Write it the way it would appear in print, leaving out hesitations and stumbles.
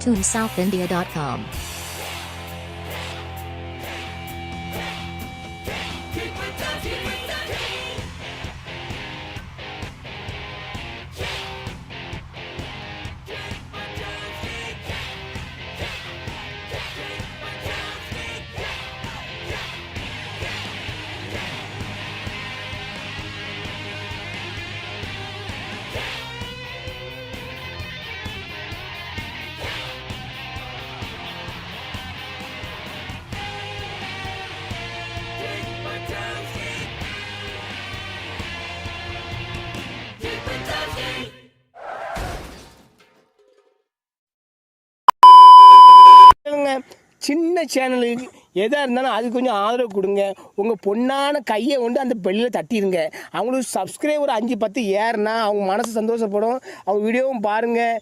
cartoonsouthindia.com. சின்ன சேனலுக்கு எதாக இருந்தாலும் அது கொஞ்சம் ஆதரவு கொடுங்க. உங்கள் பொண்ணான கையை கொண்டு அந்த பெல்லில் தட்டிடுங்க. அவங்களுக்கு சப்ஸ்கிரைபர் 5-10 ஏறுனா அவங்க மனசு சந்தோஷப்படும். அவங்க வீடியோவும் பாருங்கள்.